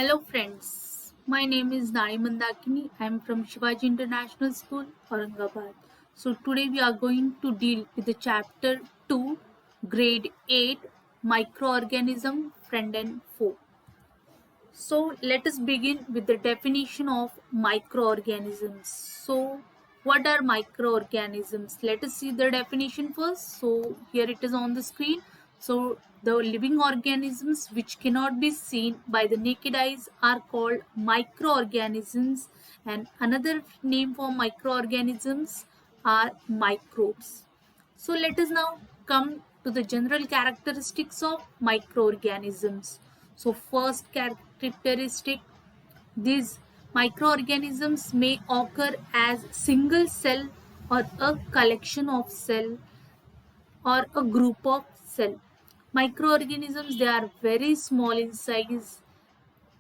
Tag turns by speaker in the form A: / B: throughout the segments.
A: Hello friends, my name is Nani Mandakini. I am from Shivaji International School, Aurangabad. So today we are going to deal with the chapter 2, grade 8, microorganism, friend and foe. So let us begin with the definition of microorganisms. So what are microorganisms? Let us see the definition first. So here it is on the screen. So the living organisms which cannot be seen by the naked eyes are called microorganisms, and another name for microorganisms are microbes. So let us now come to the general characteristics of microorganisms. So first characteristic, these microorganisms may occur as single cell or a collection of cell or a group of cell. Microorganisms, they are very small in size.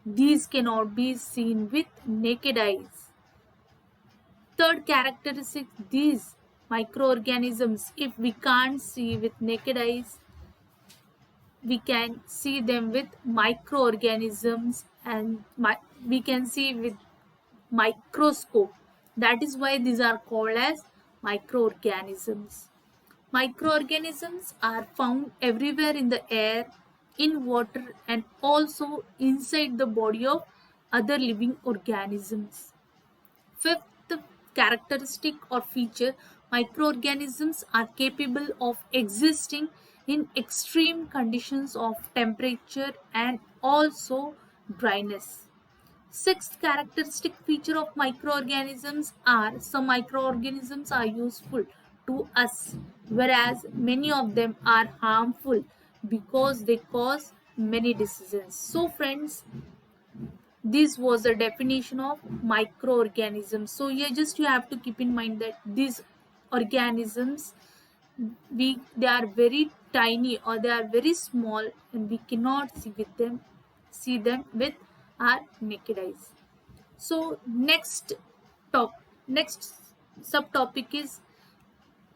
A: These cannot be seen with naked eyes. Third characteristic, these microorganisms, if we can't see with naked eyes, we can see them with microorganisms, and we can see with microscope. That is why these are called as microorganisms. Microorganisms are found everywhere in the air, in water, and also inside the body of other living organisms. Fifth characteristic or feature, microorganisms are capable of existing in extreme conditions of temperature and also dryness. Sixth characteristic feature of microorganisms are some microorganisms are useful to us, whereas many of them are harmful because they cause many diseases. So friends, this was the definition of microorganisms. So here just you have to keep in mind that these organisms, they are very tiny or they are very small, and we cannot see them with our naked eyes. So next subtopic is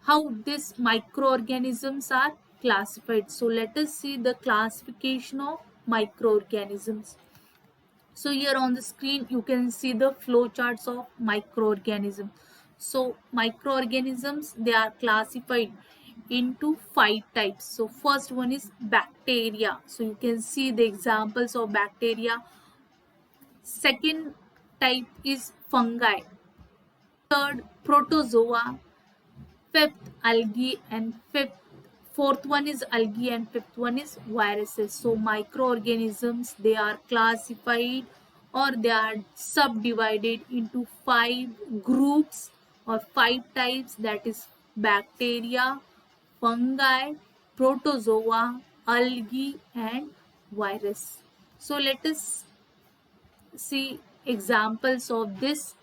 A: how these microorganisms are classified. So let us see the classification of microorganisms. So here on the screen you can see the flow charts of microorganisms. So microorganisms, they are classified into 5 types. So first one is bacteria. So you can see the examples of bacteria. Second type is fungi. Third, protozoa. Fifth, algae, and fourth one is algae, and fifth one is viruses. So microorganisms, they are classified or they are subdivided into 5 groups or 5 types, that is bacteria, fungi, protozoa, algae, and virus. So let us see examples of this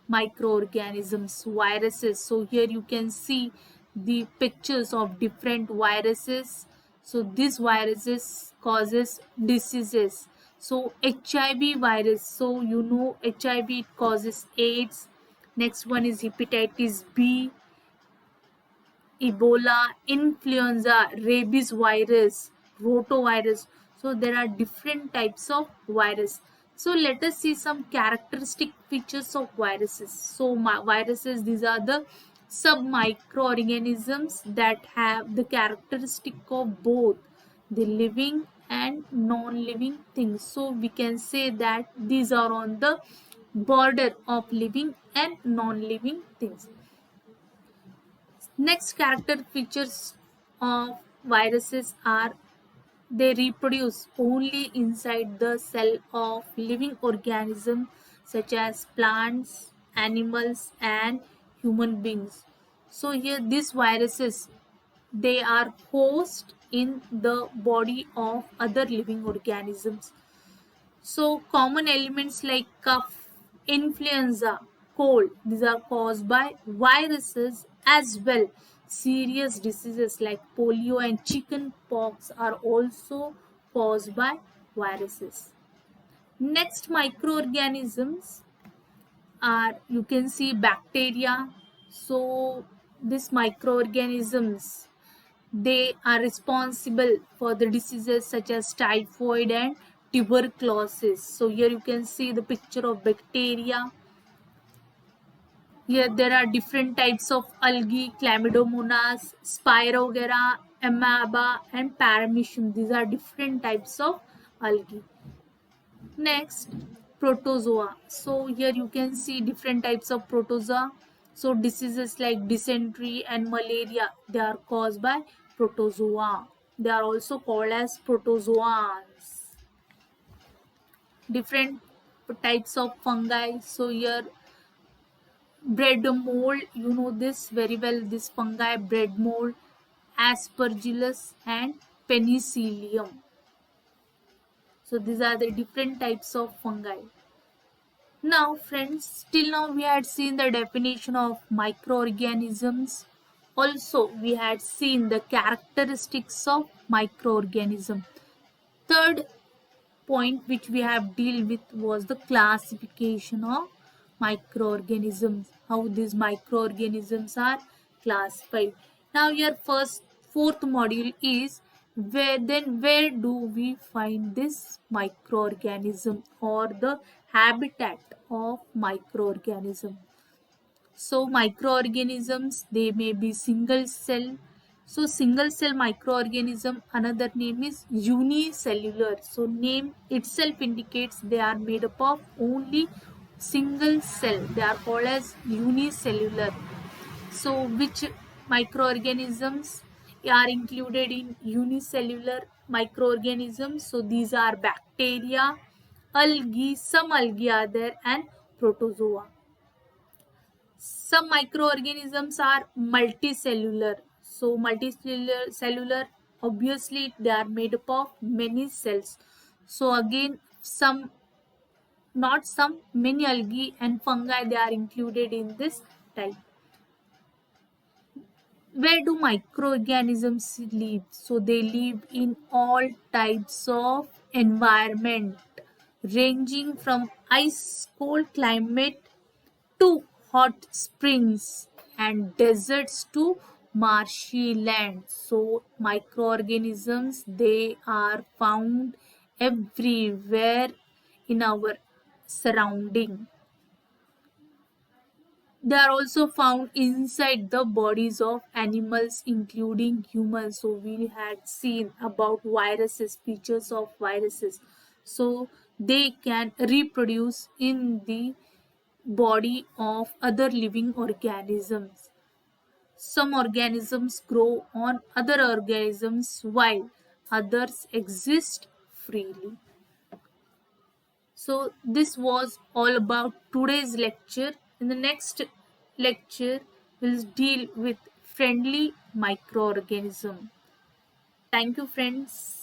A: microorganisms. Viruses, so here you can see the pictures of different viruses. So these viruses causes diseases. So HIV virus, so you know HIV, it causes AIDS. Next one is hepatitis B, Ebola, influenza, rabies virus, rotavirus. So there are different types of virus. So let us see some characteristic features of viruses. So viruses, these are the sub microorganisms that have the characteristic of both the living and non-living things. So we can say that these are on the border of living and non-living things. Next character features of viruses are they reproduce only inside the cell of living organisms such as plants, animals, and human beings. So here these viruses, they are host in the body of other living organisms. So common elements like cough, influenza, cold, these are caused by viruses as well. Serious diseases like polio and chicken pox are also caused by viruses. Next microorganisms are, you can see bacteria. So these microorganisms, they are responsible for the diseases such as typhoid and tuberculosis. So here you can see the picture of bacteria. Here there are different types of algae, Chlamydomonas, Spirogyra, Amaba, and Paramecium. These are different types of algae. Next, protozoa. So here you can see different types of protozoa. So diseases like dysentery and malaria, they are caused by protozoa. They are also called as protozoans. Different types of fungi. So here bread mold, you know this very well, this fungi, bread mold, aspergillus and penicillium. So these are the different types of fungi. Now friends, till now we had seen the definition of microorganisms. Also we had seen the characteristics of microorganism. Third point which we have dealt with was the classification of microorganisms, how these microorganisms are classified. Now your fourth module is where do we find this microorganism or the habitat of microorganism. So microorganisms, they may be single cell. So single cell microorganism, another name is unicellular. So name itself indicates they are made up of only single cell. They are called as unicellular. So which microorganisms are included in unicellular microorganisms? So these are bacteria, algae, some algae are there, and protozoa. Some microorganisms are multicellular. So multicellular, obviously they are made up of many cells. So again, not some, many algae and fungi, they are included in this type. Where do microorganisms live? So they live in all types of environment, ranging from ice cold climate to hot springs and deserts to marshy lands. So microorganisms, they are found everywhere in our surrounding. They are also found inside the bodies of animals, including humans. So we had seen about viruses, features of viruses. So they can reproduce in the body of other living organisms. Some organisms grow on other organisms while others exist freely. So this was all about today's lecture. In the next lecture, we'll deal with friendly microorganism. Thank you friends.